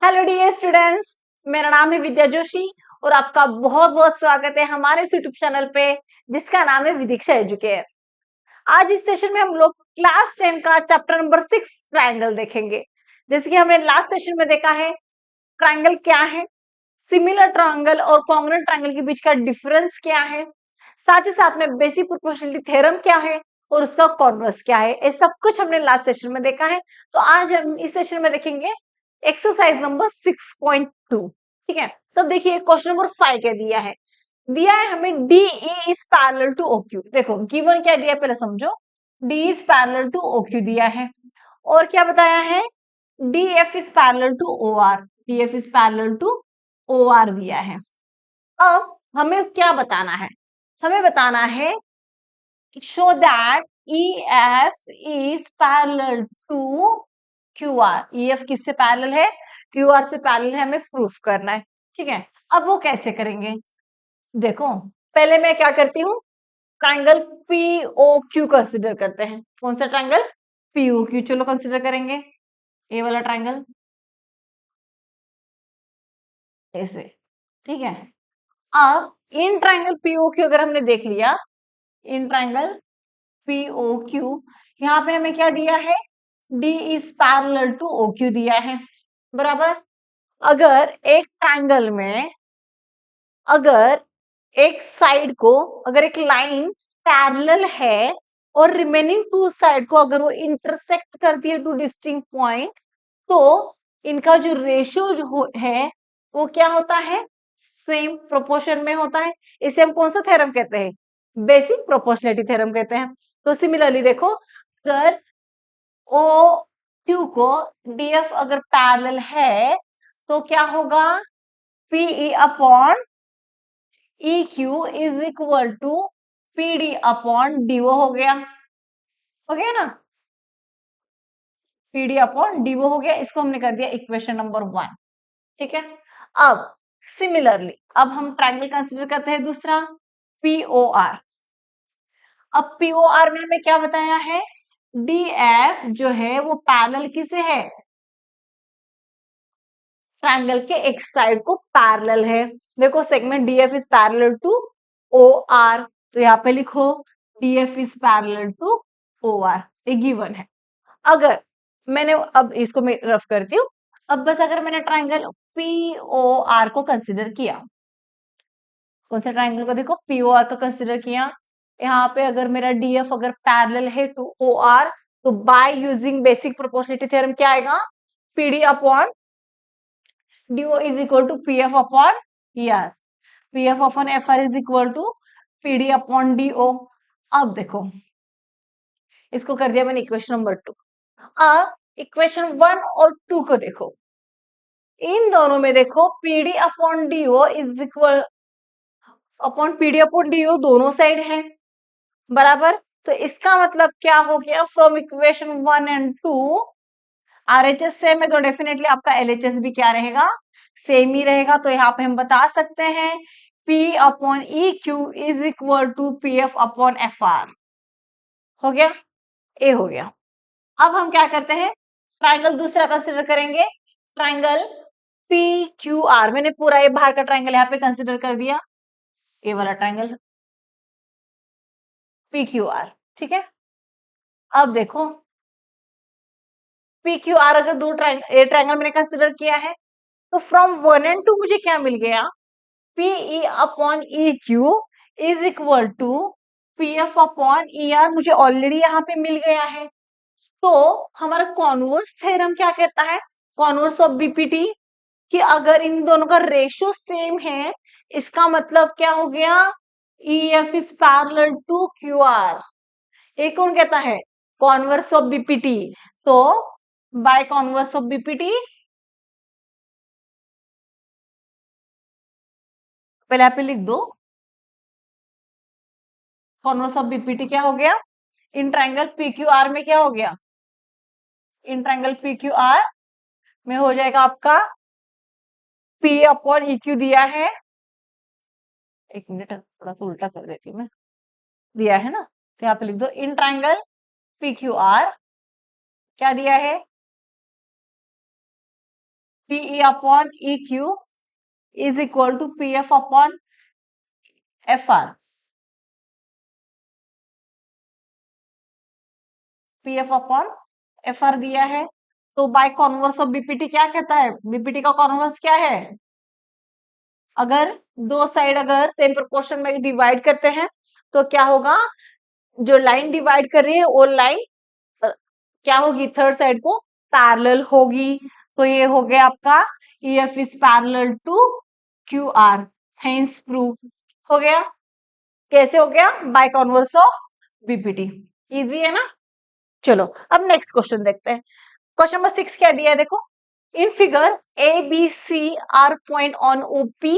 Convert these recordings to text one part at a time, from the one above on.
Hello dear students, मेरा नाम है विद्या जोशी और आपका बहुत बहुत स्वागत है हमारे इस यूट्यूब चैनल पे जिसका नाम है विदीक्षा एजुकेयर। आज इस सेशन में हम लोग क्लास 10 का चैप्टर नंबर 6 ट्रायंगल देखेंगे। जैसे कि हमने लास्ट सेशन में देखा है ट्रायंगल क्या है, सिमिलर ट्रायंगल और कॉन्ग्रुएंट ट्रायंगल के बीच का डिफरेंस क्या है, साथ ही साथ में बेसिक प्रोपोर्शनलिटी थ्योरम क्या है और उसका कॉन्वर्स क्या है, ये सब कुछ हमने लास्ट सेशन में देखा है। तो आज हम इस सेशन में देखेंगे एक्सरसाइज नंबर 6.2। ठीक है, तो देखिए क्वेश्चन नंबर 5 क्या दिया है हमें D is parallel to OQ. देखो गिवन क्या दिया है पहले समझो, D is parallel to OQ दिया है और क्या बताया है D F is parallel to O R, D F is parallel to O R दिया है। अब हमें क्या बताना है, हमें बताना है show that EF is parallel to QR। EF किससे पैरेलल है, QR से पैरेलल है, हमें प्रूफ करना है। ठीक है, अब वो कैसे करेंगे, देखो पहले मैं क्या करती हूँ, ट्रायंगल POQ कंसिडर करते हैं। कौन सा ट्रायंगल, POQ। चलो कंसिडर करेंगे ये वाला ट्रायंगल ऐसे। ठीक है, अब इन ट्रायंगल POQ अगर हमने देख लिया, इन ट्रायंगल POQ, यहाँ पे हमें क्या दिया है, D is parallel to OQ दिया है, बराबर। अगर एक ट्रायंगल में अगर एक साइड को, अगर एक लाइन पैरेलल है और रिमेनिंग टू साइड को अगर वो इंटरसेक्ट करती है टू डिस्टिंक्ट पॉइंट, तो इनका जो रेशियो जो है वो क्या होता है, सेम प्रोपोर्शन में होता है। इसे हम कौन सा थ्योरम कहते हैं, बेसिक प्रोपोर्शनलिटी थ्योरम कहते हैं। तो सिमिलरली देखो, अगर ओ क्यू को डीएफ अगर पैरेलल है तो क्या होगा, PE upon E Q is equal to P D upon DO हो गया, हो गया ना, पी डी अपॉन डीओ हो गया। इसको हमने कर दिया इक्वेशन नंबर 1। ठीक है, अब सिमिलरली अब हम ट्रायंगल कंसीडर करते हैं दूसरा पीओआर। अब पीओआर में हमें क्या बताया है, डीएफ जो है वो पैरेलल किसे है, ट्रायंगल के एक साइड को पैरेलल है। देखो segment DF is parallel to O R, तो यहाँ पे लिखो DF is parallel to O R, ये गिवन है। अगर मैंने, अब इसको मैं रफ करती हूँ, अब बस अगर मैंने ट्रायंगल पीओआर को कंसिडर किया, कौन सा ट्रायंगल को, देखो पीओआर को कंसिडर किया, यहाँ पे अगर मेरा डीएफ अगर पैरेलल है टू ओ आर, तो by using basic proportionality theorem क्या आएगा, PD upon DO is equal to PF upon ER, PF upon FR is equal to PD upon DO. अब देखो इसको कर दिया मैंने इक्वेशन नंबर 2। अब इक्वेशन 1 और 2 को देखो, इन दोनों में देखो PD upon DO is equal upon PD upon DO दोनों साइड है, बराबर। तो इसका मतलब क्या हो गया, from equation 1 and 2 RHS same है तो डेफिनेटली आपका एलएचएस भी क्या रहेगा, सेम ही रहेगा। तो यहाँ पे हम बता सकते हैं P upon E Q is equal to P F upon F R, हो गया, ए हो गया। अब हम क्या करते हैं, ट्रायंगल दूसरा कंसिडर करेंगे, ट्रायंगल पी क्यू आर। मैंने पूरा ये बाहर का ट्रायंगल यहाँ पे कंसिडर कर दिया, ये वाला ट्रायंगल पी क्यू आर। ठीक है, अब देखो पी क्यू आर अगर दो ट्रायंगल मैंने कंसिडर किया है, तो फ्रॉम 1 एंड 2 मुझे क्या मिल गया, P E upon E Q is equal to P F upon E R, मुझे ऑलरेडी यहाँ पे मिल गया है। तो हमारा कॉन्वर्स थ्योरम क्या कहता है, कॉन्वर्स ऑफ बीपीटी, कि अगर इन दोनों का रेशियो सेम है, इसका मतलब क्या हो गया, E F is parallel to Q R. ये कौन कहता है, कॉन्वर्स ऑफ बीपीटी। तो बाय कॉन्वर्स ऑफ बीपीटी, पहले यहाँ पे लिख दो, कॉन्वर्स ऑफ बीपीटी क्या हो गया, इन ट्रायंगल पीक्यूआर में क्या हो गया, इन ट्रायंगल पीक्यूआर में हो जाएगा आपका P अपॉन ई क्यू दिया है, एक मिनट थोड़ा सा उल्टा कर देती हूँ मैं, दिया है ना, तो यहाँ पे लिख दो इन ट्रायंगल पीक्यूआर क्या दिया है, PE upon E Q is equal to P F upon F R. P F upon F R दिया है, तो बाय कॉन्वर्स ऑफ बीपीटी क्या कहता है, बीपीटी का कॉन्वर्स क्या है, अगर दो साइड अगर सेम प्रोपोर्शन में डिवाइड करते हैं तो क्या होगा, जो लाइन डिवाइड कर रही है वो लाइन क्या होगी, थर्ड साइड को पैरेलल होगी। तो ये हो गया आपका EF is parallel to QR, hence proof हो गया। कैसे हो गया, by converse of BPT. Easy है ना। चलो अब नेक्स्ट क्वेश्चन देखते हैं। क्वेश्चन नंबर 6 क्या दिया है देखो, in figure A B C are point on OP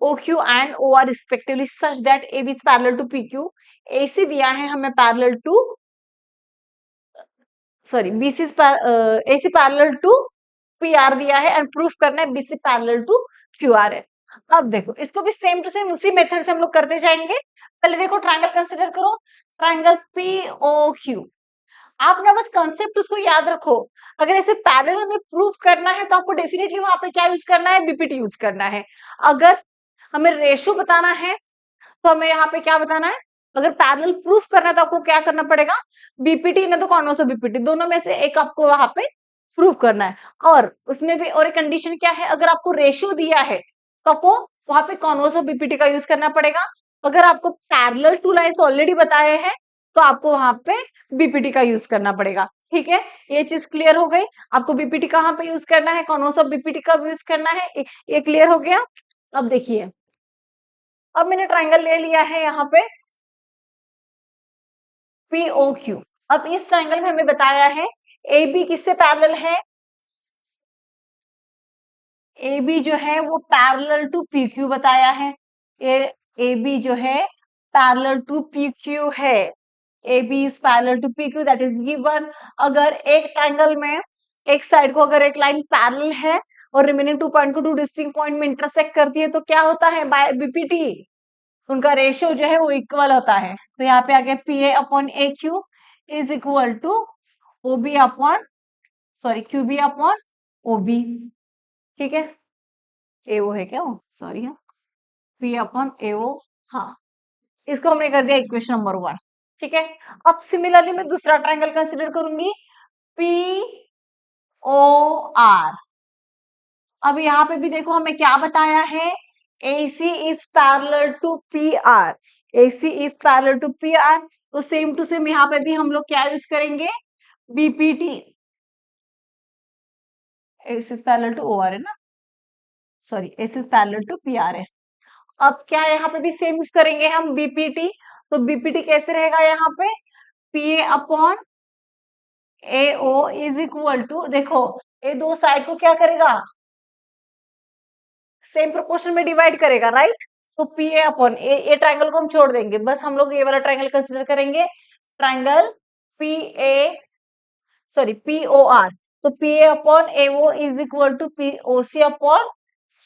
OQ and OR respectively such that AB is parallel to PQ। AC दिया है हमें parallel to, sorry BC AC parallel to PR दिया है and proof करना है BC parallel to QR है। अब देखो इसको भी सेम टू सेम उसी मेथड से हम लोग करते जाएंगे। पहले देखो ट्रायंगल कंसीडर करो, ट्रायंगल POQ। आपने बस कंसेप्ट उसको याद रखो, अगर ऐसे पैरेलल में प्रूफ करना है तो आपको डेफिनेटली वहां पे क्या यूज करना है, बीपीटी यूज करना है। अगर हमें रेशो बताना है तो हमें यहाँ पे क्या बताना है, अगर पैरेलल प्रूफ करना है तो आपको क्या करना पड़ेगा, बीपीटी ना तो कॉन्वर्स ऑफ बीपीटी, दोनों में से एक आपको वहां पे प्रूफ करना है। और उसमें भी और एक कंडीशन क्या है, अगर आपको रेशो दिया है तो आपको वहां पे कॉन्वर्स ऑफ बीपीटी का यूज करना पड़ेगा। अगर आपको पैरेलल टू लाइंस ऑलरेडी बताए हैं तो आपको वहां पे बीपीटी का यूज करना पड़ेगा। ठीक है, ये चीज क्लियर हो गई। आपको बीपीटी कहाँ पे यूज करना है, कॉन्वर्स ऑफ बीपीटी का यूज करना है, ये क्लियर हो गया। अब देखिए, अब मैंने ट्राइंगल ले लिया है यहाँ पे POQ। अब इस ट्राइंगल में हमें बताया है AB किससे पैरेलल है, AB जो है वो पैरेलल टू PQ बताया है। ये AB जो है पैरेलल टू PQ है, AB is parallel to PQ, that is given. अगर एक ट्राइंगल में एक साइड को अगर एक लाइन पैरेलल है और रिमेनिंग 2 पॉइंट को 2 डिस्टिंक्ट पॉइंट में इंटरसेक्ट करती है तो क्या होता है, बाय बीपीटी उनका रेशियो जो है वो इक्वल होता है। तो यहाँ पे आ गया PA upon AQ is equal to OB upon, sorry QB upon OB। ठीक है, AO है क्या वो, सॉरी हाँ, P अपॉन AO। हाँ, इसको हमने कर दिया इक्वेशन नंबर 1। ठीक है, अब सिमिलरली मैं दूसरा ट्राइंगल कंसिडर करूंगी POR। अब यहाँ पे भी देखो हमें क्या बताया है, AC is parallel to PR, AC is parallel to PR। तो सेम टू सेम यहाँ पे भी हम लोग क्या यूज करेंगे, BPT। AC is parallel to OR है ना, sorry AC is parallel to PR है। अब क्या यहाँ पे भी सेम यूज करेंगे हम BPT। तो BPT कैसे रहेगा यहाँ पे, PA upon AO is equal to, देखो ये दो साइड को क्या करेगा, सेम प्रोपोर्शन में डिवाइड करेगा, राइट। तो PA अपॉन ए ट्राइंगल को हम छोड़ देंगे, बस हम लोग ये वाला ट्राइंगल कंसिडर करेंगे, ट्राइंगल PA, सॉरी POR। तो PA upon AO is equal to OC upon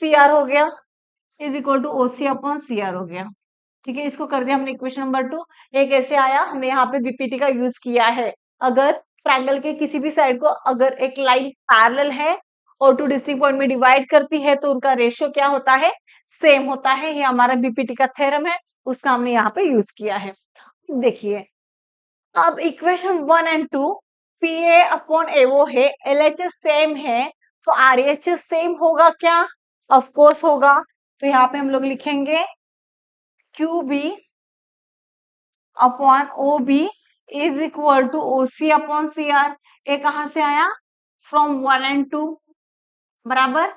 CR हो गया, is equal to OC upon CR हो गया। ठीक है, इसको कर दिया हमने इक्वेशन नंबर 2। ये कैसे आया, हमने यहाँ पे बीपीटी का यूज किया है। अगर ट्रायंगल के किसी भी साइड को अगर एक लाइन पैरेलल है और 2 डिस्टिंक्ट पॉइंट में डिवाइड करती है तो उनका रेशियो क्या होता है, सेम होता है। ये हमारा बीपीटी का थ्योरम है, उसका हमने यहाँ पे यूज किया है। देखिए अब equation 1 and 2, PA upon AO है, LHS सेम है, तो RHS सेम होगा क्या, ऑफ कोर्स होगा। तो यहाँ पे हम लोग लिखेंगे QB upon OB is equal to OC upon CR। ये कहां से आया, फ्रॉम 1 एंड 2, बराबर।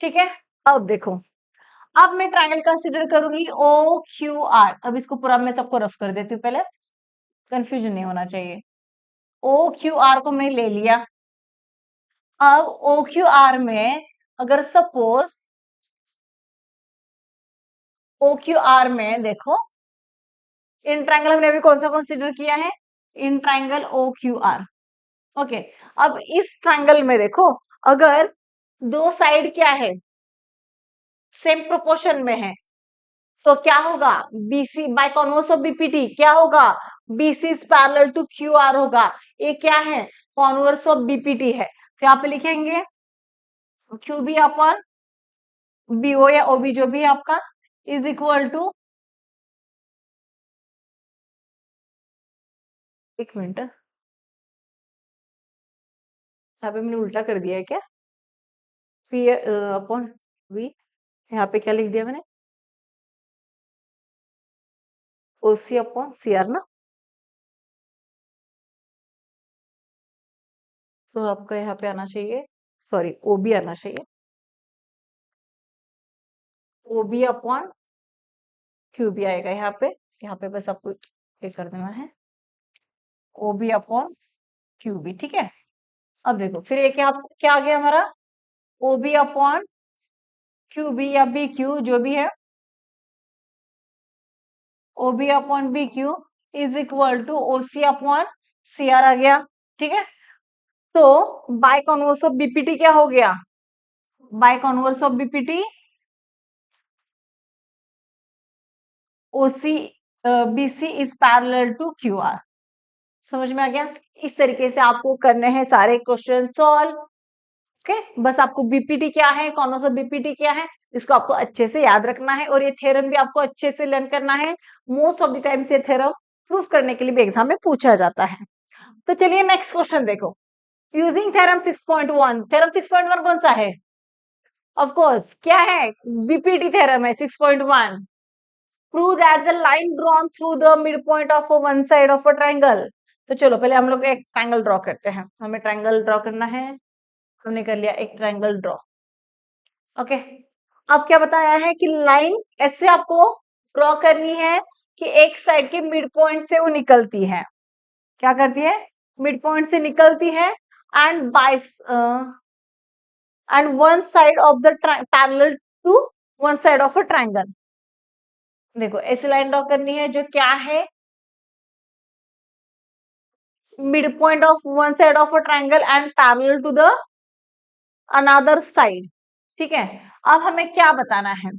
ठीक है, अब देखो, अब मैं ट्रायंगल कंसीडर करूंगी OQR। अब इसको पूरा मैं सबको रफ कर देती हूँ, पहले कंफ्यूजन नहीं होना चाहिए। OQR को मैं ले लिया। अब OQR में अगर सपोज OQR में देखो, इन ट्रायंगल हमने अभी कौन सा कंसीडर किया है, इन ट्रायंगल OQR। ओके, अब इस ट्रायंगल में देखो, अगर दो साइड क्या है, सेम प्रोपोर्शन में है, तो क्या होगा, BC by converse of BPT क्या होगा, BC is parallel to QR होगा। ये क्या है, कॉन्वर्स ऑफ बीपीटी है। तो यहाँ पे लिखेंगे Q B upon B O या ओ बी जो भी है आपका इज इक्वल टू, एक मिनट यहाँ पे मैंने उल्टा कर दिया है क्या, पी अपॉन वी, यहाँ पे क्या लिख दिया मैंने, ओ सी अपॉन सी आर ना। तो आपका यहाँ पे आना चाहिए, सॉरी ओ बी आना चाहिए, O B upon Q B आएगा यहाँ पे बस आपको ये कर देना है, O B upon Q B, ठीक है। अब देखो फिर ये क्या आ गया हमारा, O B upon Q B या बी क्यू जो भी है, O B upon B Q is equal to O C upon C R आ गया, ठीक है। तो बाय कॉन्वर्स ऑफ बीपीटी क्या हो गया, by converse of BPT O C B C is parallel to Q R. समझ में आ गया, इस तरीके से आपको करने हैं सारे क्वेश्चन सॉल्व। ओके, बस आपको बीपीटी क्या है, कॉन्वर्स ऑफ बीपीटी क्या है, इसको आपको अच्छे से याद रखना है, और ये थ्योरम भी आपको अच्छे से लर्न करना है। मोस्ट ऑफ द टाइम से थ्योरम प्रूफ करने के लिए भी एग्जाम में पूछा जाता है। तो चलिए नेक्स्ट क्वेश्चन देखो, यूजिंग थ्योरम 6.1, थ्योरम 6.1 कौन सा है, ऑफ कोर्स क्या है, बीपीटी थ्योरम है 6.1। Prove that the line drawn through the mid point of one side of a triangle. तो चलो पहले हम लोग एक ट्राइंगल ड्रॉ करते हैं, हमें ट्राइंगल ड्रॉ करना है, हमने कर लिया एक ट्राइंगल ड्रॉ। ओके, अब क्या बताया है कि लाइन ऐसे आपको ड्रॉ करनी है कि एक साइड के मिड पॉइंट से वो निकलती है, क्या करती है, मिड पॉइंट से निकलती है, and by and one side of the parallel to one side of a triangle. देखो ऐसी लाइन ड्रॉ करनी है जो क्या है, mid point of one side of a triangle and parallel to the another side, ठीक है। अब हमें क्या बताना है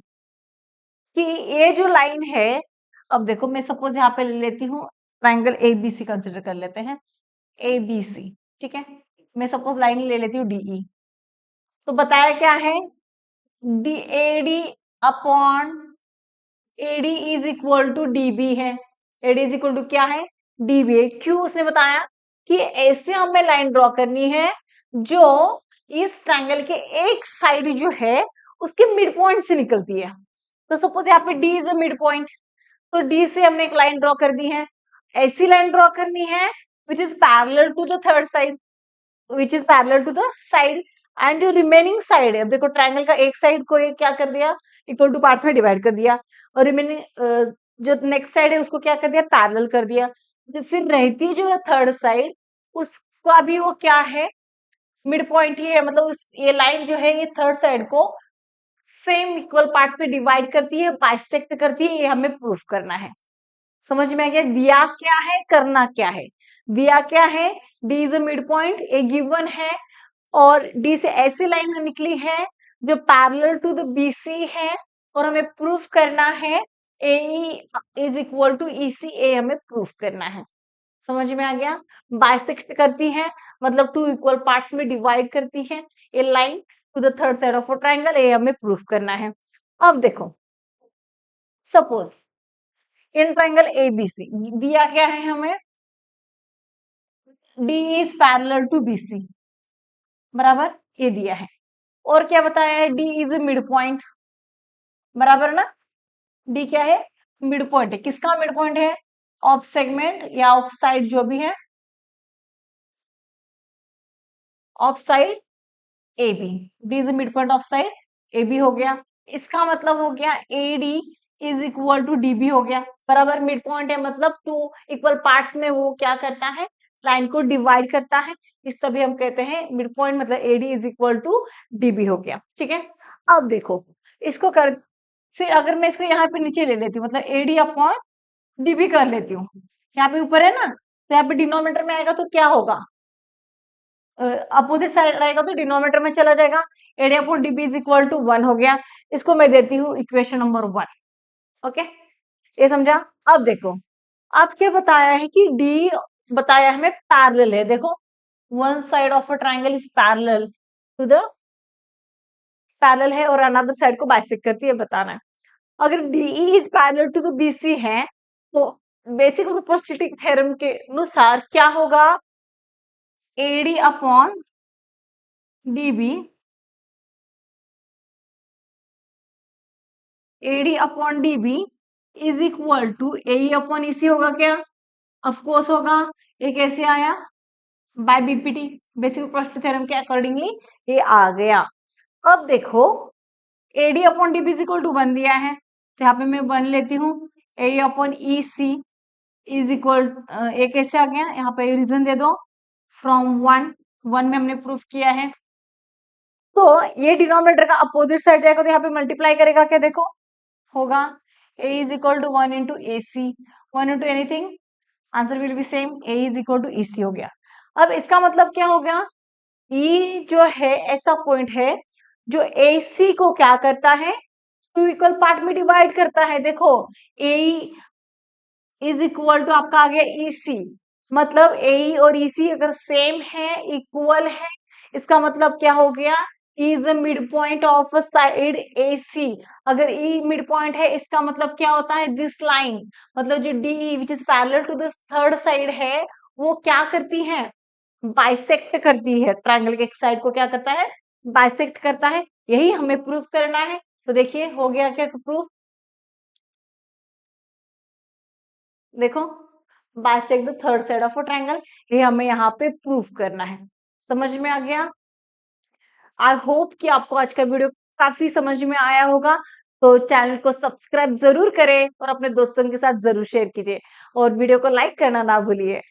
कि ये जो लाइन है, अब देखो मैं सपोज यहाँ पे ले लेती हूँ triangle A B C consider कर लेते हैं, ए बी सी, ठीक है। मैं सपोज लाइन ले लेती हूँ डीई, तो बताया क्या है, D A D upon AD is equal to DB है, एडी इज इक्वल टू क्या है, डीबी है। क्यों, उसने बताया कि ऐसे हमें लाइन ड्रॉ करनी है जो इस ट्रायंगल के एक साइड जो है उसके मिड पॉइंट से निकलती है। तो सपोज यहाँ पे D is a mid point, तो डी से हमने एक लाइन ड्रॉ कर दी है, ऐसी लाइन ड्रॉ करनी है which is parallel to the third side, which is parallel to the side, and जो रिमेनिंग साइड है, देखो ट्रायंगल का एक साइड को ये क्या कर दिया, इक्वल टू पार्ट्स में डिवाइड कर दिया, और रिमेनिंग जो नेक्स्ट साइड है उसको क्या कर दिया, पैरेलल कर दिया। जो फिर रहती है जो थर्ड साइड, उसका भी वो क्या है, मिड पॉइंट ही है, मतलब ये लाइन जो है ये थर्ड साइड को सेम इक्वल पार्ट्स में डिवाइड करती है, बाइसेक्ट करती है, ये हमें प्रूफ करना है। समझ में आ गया, दिया क्या है, करना क्या है, दिया क्या है, D is a mid point, A given है, और डी से ऐसी लाइन निकली है जो पैरेलल टू द बीसी है, और हमें प्रूफ करना है ए इज इक्वल टू ईसी, ए हमें प्रूफ करना है। समझ में आ गया, बाइसेक्ट करती है मतलब टू इक्वल पार्ट्स में डिवाइड करती है ये line to the third side of a triangle, ए हमें प्रूफ करना है। अब देखो सपोज इन ट्रायंगल एबीसी दिया क्या है हमें, D is parallel to BC, बराबर, ये दिया है, और क्या बताया है, D is a mid point, बराबर ना, डी क्या है, मिड पॉइंट है, किसका मिड पॉइंट है, ऑफ सेगमेंट या ऑफ साइड जो भी है, of side A B, D is mid point of side A B हो गया, इसका मतलब हो गया A D is equal to D B हो गया, बराबर, मिड पॉइंट है मतलब टू इक्वल पार्ट्स में वो क्या करता है, लाइन को डिवाइड करता है, इस सभी हम कहते हैं मिड पॉइंट, मतलब A D is equal to D B हो गया, ठीक है। अब देखो इसको कर, फिर अगर मैं इसको यहाँ पे नीचे ले लेती हूँ, मतलब A D upon D B कर लेती हूँ, यहाँ पे ऊपर है ना, तो यहाँ पे डिनोमिनेटर में आएगा तो क्या होगा, अपोजिट साइड रहेगा तो डिनोमिनेटर में चला जाएगा, AD upon DB is equal to 1 हो गया, इसको मैं देती हूँ इक्वेशन नंबर 1। ओके, ये समझा। अब देखो अब क्या बताया है कि डी बताया हमें पैरेलल है, देखो one side of a triangle is parallel to the parallel है और अनदर साइड को बाइसेक्ट करती है, बताना है। अगर DE is parallel to the BC है तो बेसिक रेसिप्रोसिटी थ्योरम के अनुसार क्या होगा, AD upon DB, AD upon DB is equal to AE upon EC होगा क्या? ऑफ कोर्स होगा। ये कैसे आया? By BPT, basic reciprocity theorem के अकॉर्डिंगली ये आ गया। अब देखो AD upon DB is equal to 1 दिया है, तो यहाँ पे मैं 1 लेती हूँ। AE upon EC is equal, ये कैसे आ गया? यहाँ पे रीजन दे दो, फ्रॉम 1 में हमने प्रूफ किया है। तो ये डिनोमिनेटर का अपोजिट साइड जाएगा तो यहाँ पे मल्टीप्लाई करेगा क्या? देखो होगा A is equal to 1 into AC, 1 into anything, answer will be same, A is equal to EC हो गया। अब इसका मतलब क्या हो गया? E जो है ऐसा पॉइंट है जो AC को क्या करता है, टू इक्वल पार्ट में डिवाइड करता है। देखो AE इज इक्वल टू आपका आ गया EC, मतलब AE और EC अगर सेम है, इक्वल है, इसका मतलब क्या हो गया? E is the mid point of a side AC। अगर E मिड पॉइंट है इसका मतलब क्या होता है? दिस लाइन, मतलब जो DE which is parallel to this third side है वो क्या करती है? बाइसेक्ट करती है, ट्रायंगल के एक साइड को क्या करता है? बाइसेक्ट करता है। यही हमें प्रूफ करना है। तो देखिए हो गया क्या प्रूफ? देखो bisect the third side of a triangle, ये हमें यहाँ पे प्रूफ करना है। समझ में आ गया? आई होप कि आपको आज का वीडियो काफी समझ में आया होगा। तो चैनल को सब्सक्राइब जरूर करें और अपने दोस्तों के साथ जरूर शेयर कीजिए और वीडियो को लाइक करना ना भूलिए।